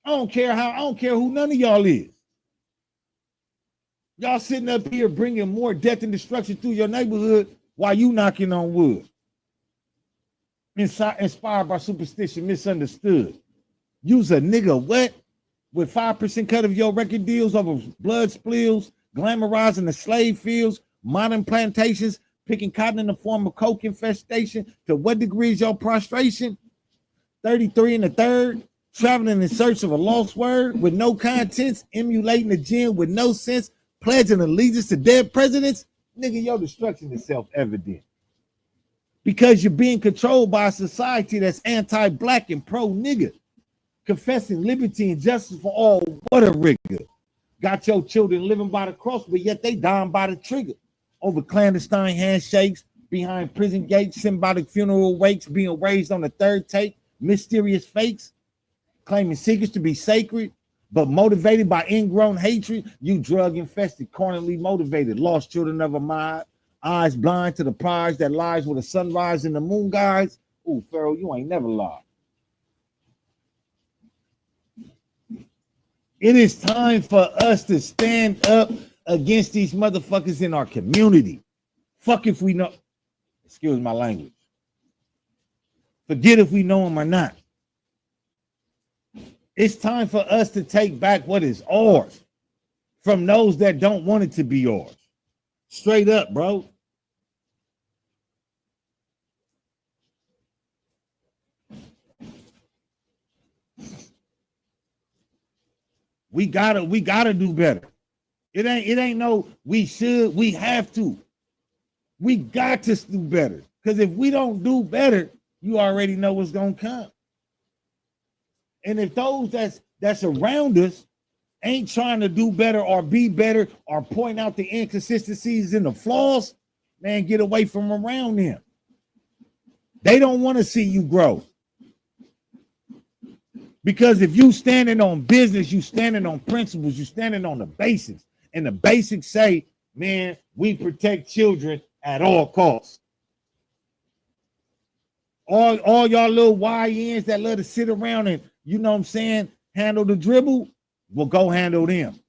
I don't care who none of y'all is. Y'all sitting up here bringing more death and destruction through your neighborhood while you knocking on wood. Inspired by superstition, misunderstood. Use a nigga what? With 5% cut of your record deals over blood spills, glamorizing the slave fields, modern plantations, picking cotton in the form of coke infestation. To what degree is your prostration? 33 and a third, traveling in search of a lost word with no contents, emulating the gin with no sense, pledging allegiance to dead presidents. Nigga, your destruction is self-evident. Because you're being controlled by a society that's anti-black and pro-nigga. Confessing liberty and justice for all, what a rigor. Got your children living by the cross, but yet they dying by the trigger. Over clandestine handshakes, behind prison gates, symbolic funeral wakes, being raised on the third take, mysterious fakes, claiming secrets to be sacred, but motivated by ingrown hatred. You drug-infested, carnally motivated, lost children of a mob, eyes blind to the prize that lies with the sunrise and the moon guys. Ooh, Pharaoh, you ain't never lied. It is time for us to stand up against these motherfuckers in our community. Fuck if we know, excuse my language. Forget if we know them or not. It's time for us to take back what is ours from those that don't want it to be yours. Straight up, bro. We gotta do better. It ain't no we should, we have to. We got to do better. Because if we don't do better, you already know what's gonna come. And if those that's around us ain't trying to do better or be better or point out the inconsistencies and the flaws, man, get away from around them. They don't want to see you grow. Because if you standing on business, you standing on principles, you standing on the basics. And the basics say, man, we protect children at all costs. All y'all little YNs that love to sit around and, you know what I'm saying, handle the dribble, well, go handle them.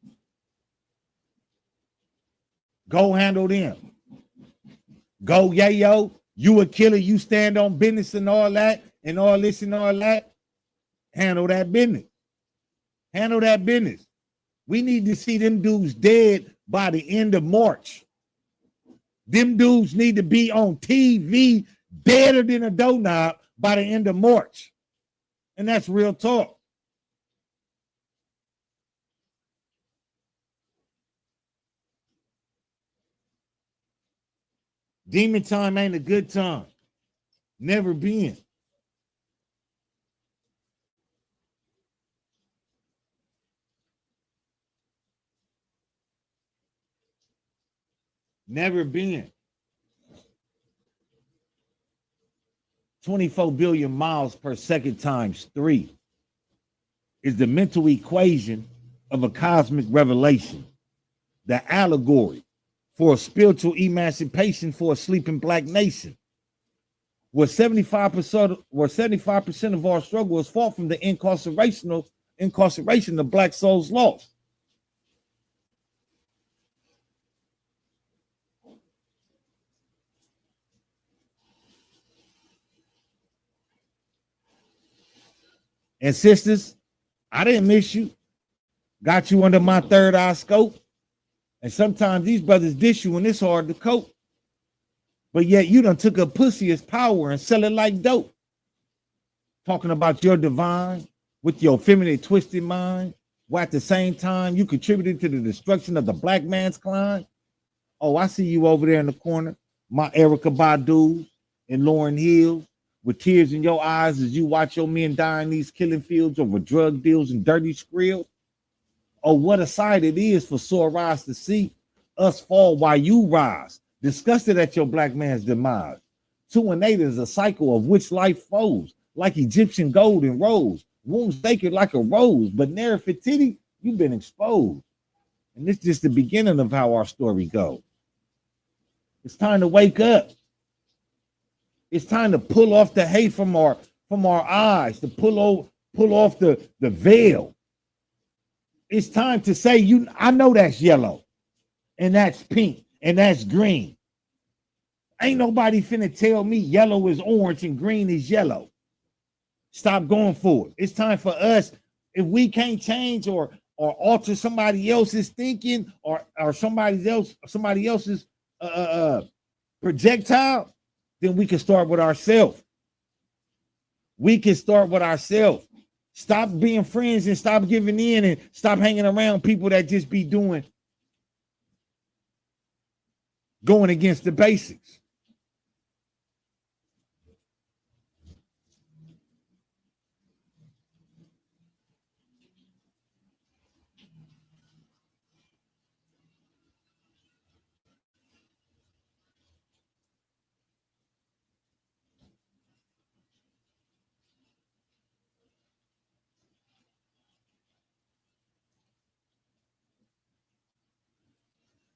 Go handle them. Go, yo, you a killer, you stand on business and all that, and all this and all that. Handle that business. Handle that business. We need to see them dudes dead by the end of March. Them dudes need to be on TV deader than a doorknob by the end of March. And that's real talk. Demon time ain't a good time. Never been. Never been. 24 billion miles per second times 3 is the mental equation of a cosmic revelation, the allegory for a spiritual emancipation for a sleeping black nation. Where 75% of our struggle is fought from the incarceration of black souls lost. And sisters, I didn't miss you. Got you under my third eye scope. And sometimes these brothers dish you when it's hard to cope. But yet you done took a pussy as power and sell it like dope. Talking about your divine with your feminine twisted mind, while at the same time you contributed to the destruction of the black man's climb. Oh, I see you over there in the corner, my Erica Badu and Lauren Hill, with tears in your eyes as you watch your men die in these killing fields over drug deals and dirty skrills. Oh, what a sight it is for sore eyes to see us fall while you rise, disgusted at your black man's demise. 2 and 8 is a cycle of which life flows, like Egyptian gold and rose, wounds sacred like a rose, but ne'er fatiti, you've been exposed. And this is just the beginning of how our story goes. It's time to wake up. It's time to pull off the hate from our eyes, to pull off the veil. It's time to say, I know that's yellow, and that's pink, and that's green. Ain't nobody finna tell me yellow is orange and green is yellow. Stop going for it. It's time for us, if we can't change or alter somebody else's thinking or somebody else's projectile, then we can start with ourselves. We can start with ourselves. Stop being friends and stop giving in and stop hanging around people that just be going against the basics.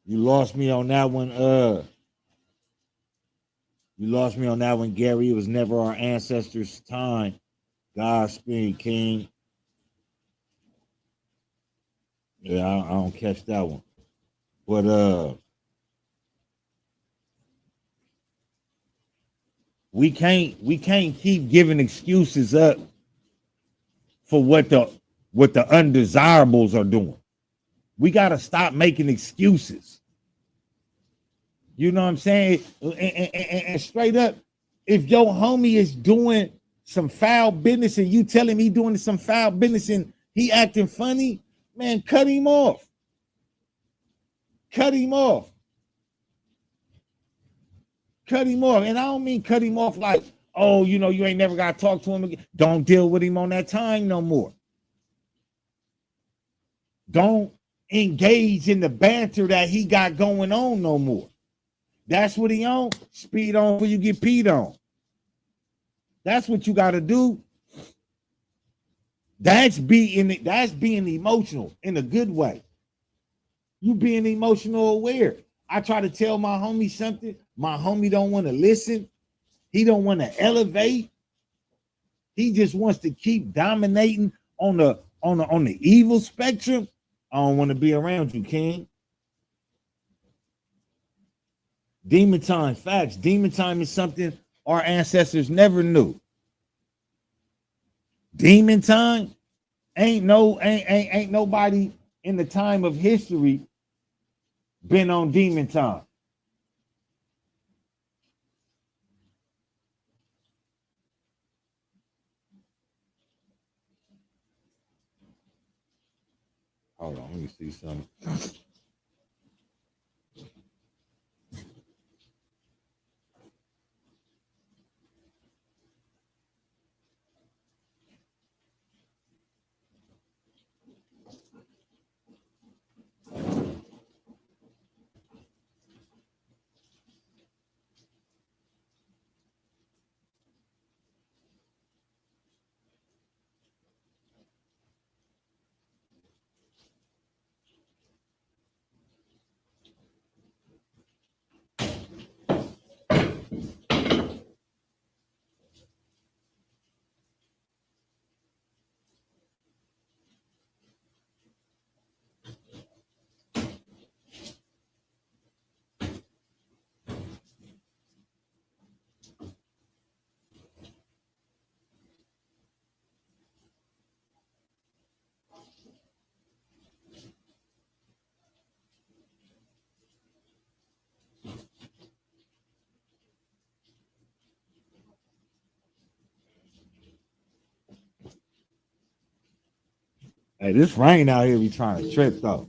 You lost me on that one. You lost me on that one, Gary. It was never our ancestors' time. Godspeed, King. Yeah, I don't catch that one. But we can't keep giving excuses up for what the undesirables are doing. We gotta stop making excuses. You know what I'm saying? And straight up, if your homie is doing some foul business and you tell him he doing some foul business and he acting funny, man, cut him off. Cut him off. Cut him off. And I don't mean cut him off like, oh, you know, you ain't never got to talk to him again. Don't deal with him on that time no more. Don't engage in the banter that he got going on no more. That's what he on. Speed on before you get peed on. That's what you got to do. That's being emotional in a good way. You being emotional aware. I try to tell my homie something. My homie don't want to listen. He don't want to elevate. He just wants to keep dominating on the evil spectrum. I don't want to be around you, King. Demon time, facts. Demon time is something our ancestors never knew. Demon time ain't nobody in the time of history been on demon time. Hold on, let me see something. Hey, this rain out here be trying to trip though.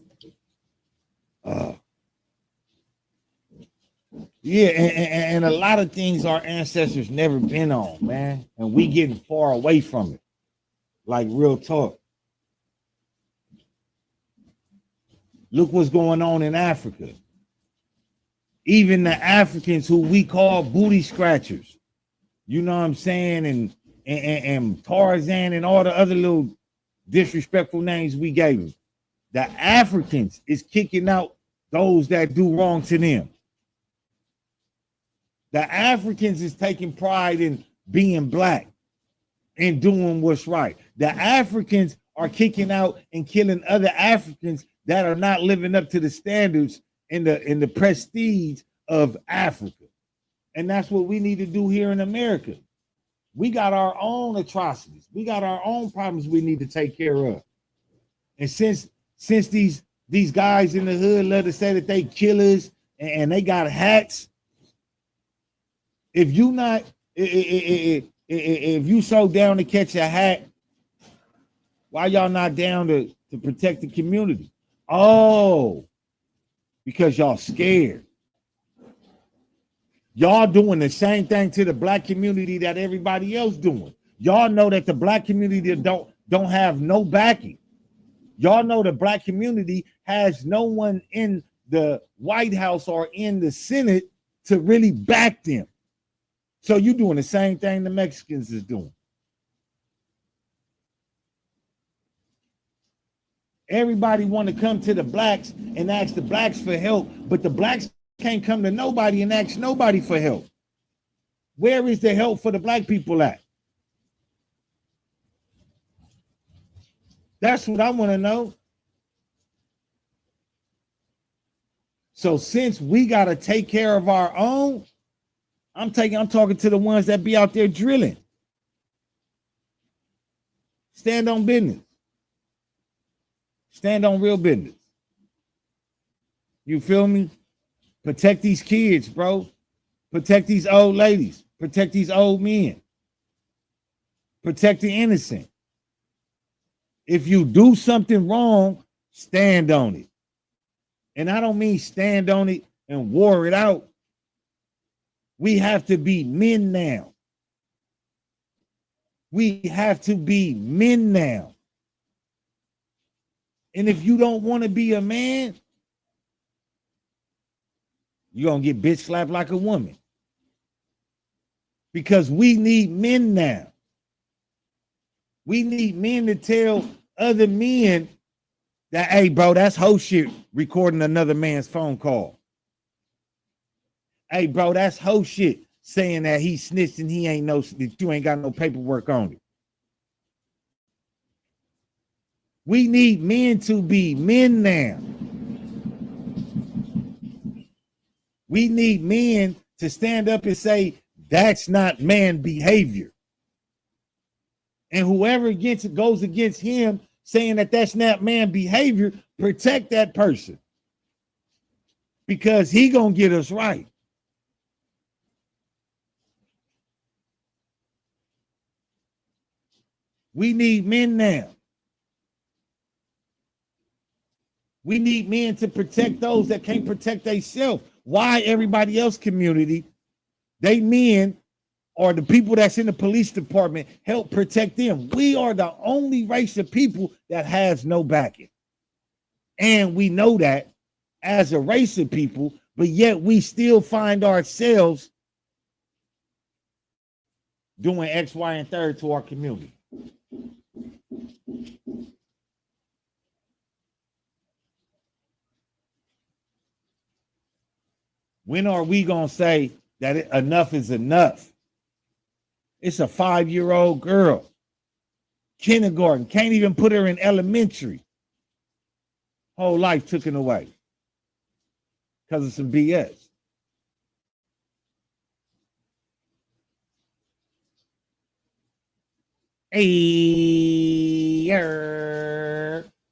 Yeah, and a lot of things our ancestors never been on, man. And we getting far away from it. Like real talk. Look what's going on in Africa. Even the Africans who we call booty scratchers, you know what I'm saying? And Tarzan and all the other little disrespectful names we gave them. The Africans is kicking out those that do wrong to them. The Africans is taking pride in being black and doing what's right. The Africans are kicking out and killing other Africans that are not living up to the standards in the prestige of Africa. And that's what we need to do here in America. We got our own atrocities. We got our own problems we need to take care of. And since these guys in the hood love to say that they killers and they got hats, if you so down to catch a hat, why y'all not down to protect the community? Oh, because y'all scared. Y'all doing the same thing to the black community that everybody else doing. Y'all know that the black community don't have no backing. Y'all know the black community has no one in the White House or in the Senate to really back them. So you doing the same thing the Mexicans is doing. Everybody want to come to the blacks and ask the blacks for help, but the blacks can't come to nobody and ask nobody for help. Where is the help for the black people at? That's what I want to know. So since we got to take care of our own, I'm talking to the ones that be out there drilling. Stand on business. Stand on real business. You feel me? Protect these kids, bro. Protect these old ladies. Protect these old men. Protect the innocent. If you do something wrong, stand on it. And I don't mean stand on it and war it out. We have to be men now. We have to be men now. And if you don't want to be a man, you're going to get bitch slapped like a woman. Because we need men now. We need men to tell other men that, hey, bro, that's hoe shit recording another man's phone call. Hey, bro, that's hoe shit saying that he snitched and he ain't no, that you ain't got no paperwork on it. We need men to be men now. We need men to stand up and say, that's not man behavior. And whoever goes against him saying that that's not man behavior, protect that person. Because he gonna get us right. We need men now. We need men to protect those that can't protect themselves. Why everybody else community, they men or the people that's in the police department help protect them. We are the only race of people that has no backing. And we know that as a race of people, but yet we still find ourselves doing X, Y, and third to our community. When are we going to say that enough is enough? It's a 5-year-old girl. Kindergarten. Can't even put her in elementary. Whole life taken away. Because of some BS. Hey,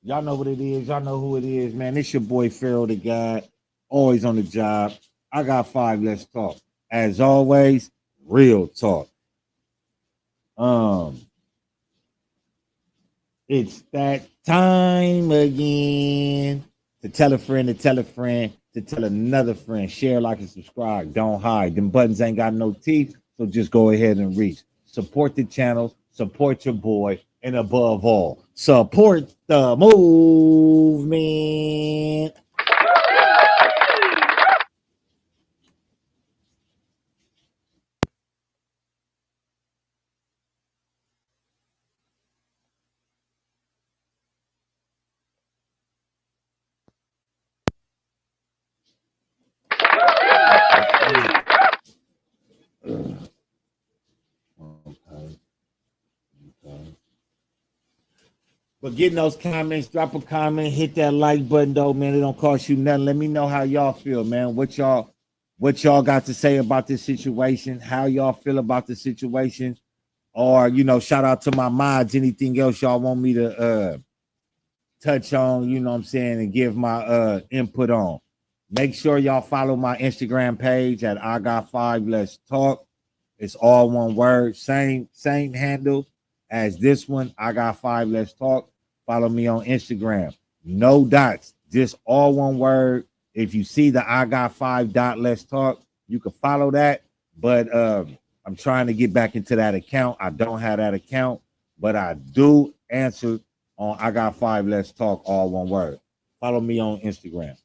y'all know what it is. Y'all know who it is, man. It's your boy Pharaoh the God. Always on the job. I got 5. Let's talk. As always, real talk. It's that time again to tell a friend, to tell a friend, to tell another friend. Share, like, and subscribe. Don't hide. Them buttons ain't got no teeth, so just go ahead and reach. Support the channel, support your boy, and above all, support the movement. But getting those comments, drop a comment, hit that like button though, man. It don't cost you nothing. Let me know how y'all feel, man. What y'all got to say about this situation? How y'all feel about the situation? Or, shout out to my mods. Anything else y'all want me to touch on, you know what I'm saying, and give my input on. Make sure y'all follow my Instagram page at I Got 5 Let's Talk. It's all one word, same handle as this one. I Got 5 Let's Talk. Follow me on Instagram. No dots, just all one word. If you see the I Got 5 Let's Talk, you can follow that. But I'm trying to get back into that account. I don't have that account, but I do answer on I Got 5 Let's Talk, all one word. Follow me on Instagram.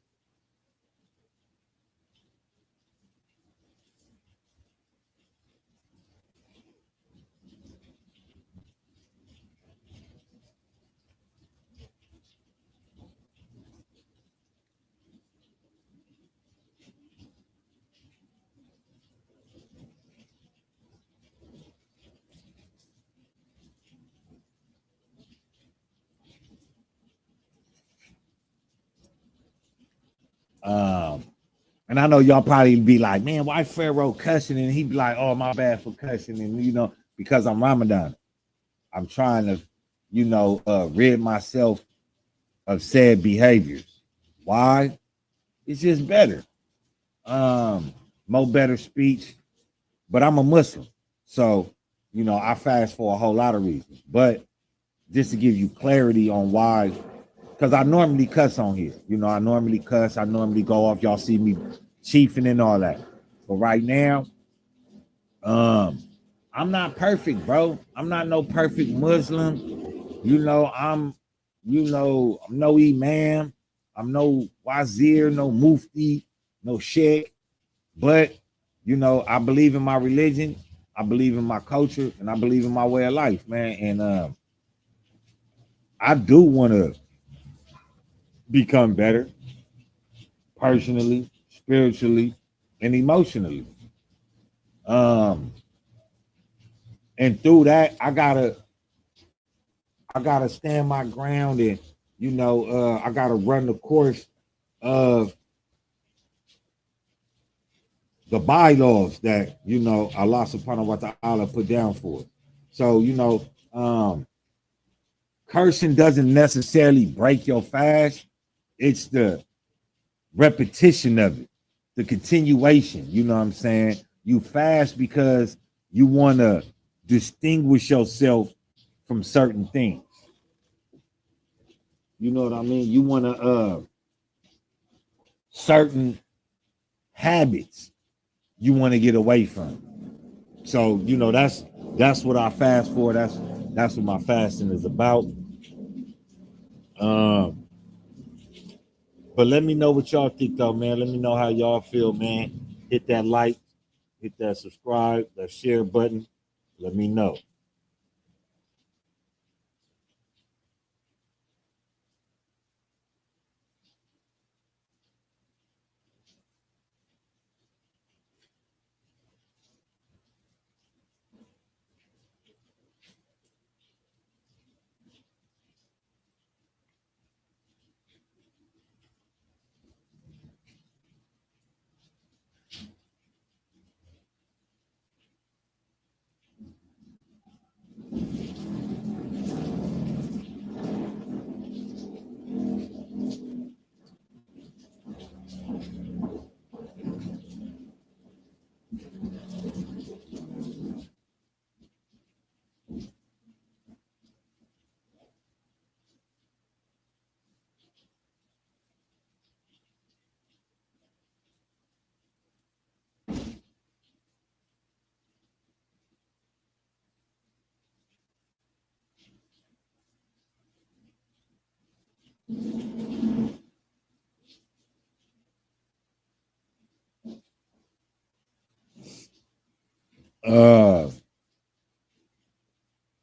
And I know y'all probably be like, man, why Pharaoh cussing? And he be like, oh, my bad for cussing. And, because I'm Ramadan. I'm trying to, rid myself of said behaviors. Why? It's just better. More better speech. But I'm a Muslim. So, I fast for a whole lot of reasons. But just to give you clarity on why, because I normally cuss on here. I normally cuss. I normally go off. Y'all see me chiefing and all that. But right now, I'm not perfect, bro. I'm not no perfect Muslim. I'm no imam. I'm no wazir, no mufti, no sheikh. But, I believe in my religion. I believe in my culture, and I believe in my way of life, man. And I do want to become better personally, spiritually, and emotionally. Um, and through that, I gotta stand my ground, and I gotta run the course of the bylaws that Allah subhanahu wa ta'ala put down for it. So, cursing doesn't necessarily break your fast. It's the repetition of it, the continuation. You know what I'm saying? You fast because you want to distinguish yourself from certain things. You know what I mean? You want to certain habits you want to get away from. So, that's what I fast for. That's what my fasting is about. Um, but let me know what y'all think though, man. Let me know how y'all feel, man. Hit that like, hit that subscribe, that share button. Let me know. Uh,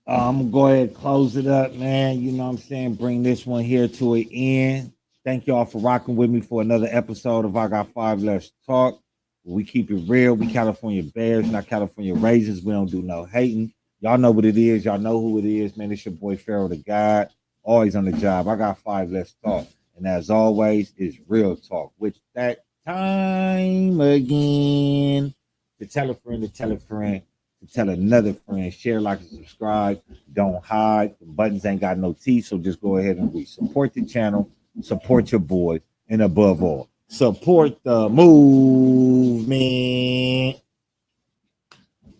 I'm gonna go ahead and close it up, man. You know what I'm saying? Bring this one here to an end. Thank y'all for rocking with me for another episode of I Got Five Let's Talk. We keep it real. We California Bears, not California Raisins. We don't do no hating. Y'all know what it is. Y'all know who it is, man. It's your boy Pharaoh the God. Always on the job. I got five. Let's talk. And as always, it's real talk. Which that time again. To tell a friend, to tell a friend, to tell another friend. Share, like, and subscribe. Don't hide. The buttons ain't got no teeth, so just go ahead and support the channel. Support your boy. And above all, support the movement.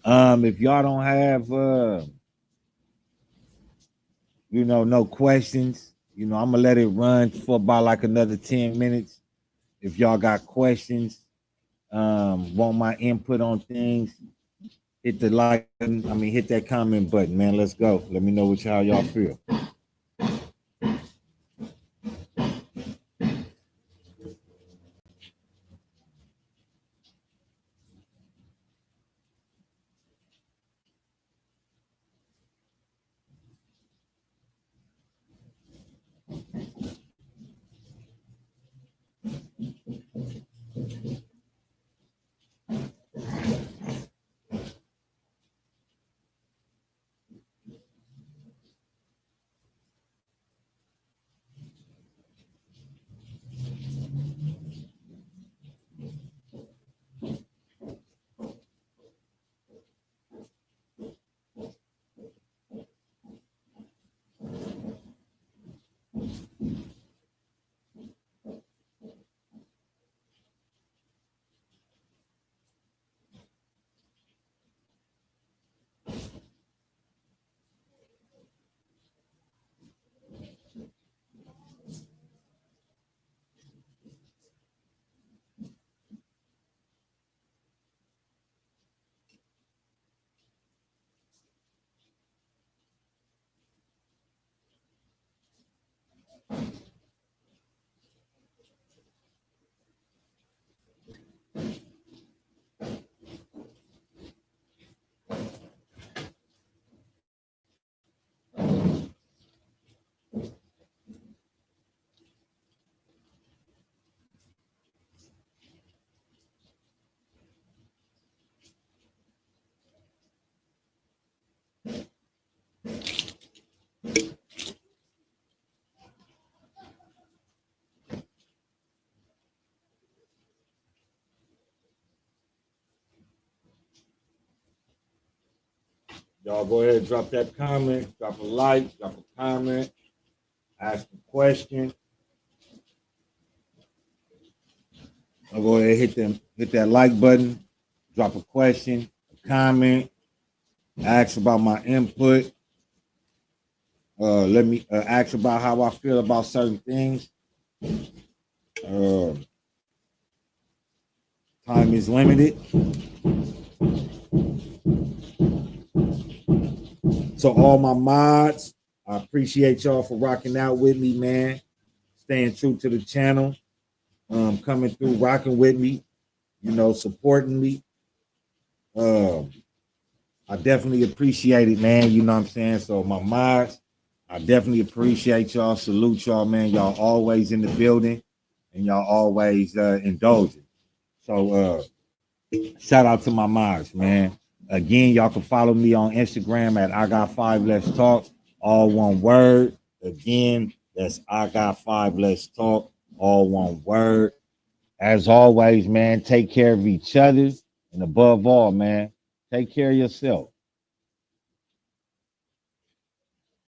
If y'all don't have no questions, I'm gonna let it run for about like another 10 minutes. If y'all got questions, want my input on things, hit the like button. Hit that comment button, man. Let's go. Let me know how y'all feel. Y'all go ahead and drop that comment, drop a like, drop a comment, ask a question. I'll go ahead and hit that like button, drop a question, a comment, ask about my input. Let me ask about how I feel about certain things. Time is limited. So all my mods, I appreciate y'all for rocking out with me, man. Staying true to the channel. Coming through, rocking with me, supporting me. I definitely appreciate it, man. You know what I'm saying? So my mods, I definitely appreciate y'all. Salute y'all, man. Y'all always in the building and y'all always indulging. So shout out to my mods, man. Again, y'all can follow me on Instagram at I Got Five Let's Talk, all one word. Again, that's I Got Five Let's Talk, all one word. As always, man, take care of each other. And above all, man, take care of yourself.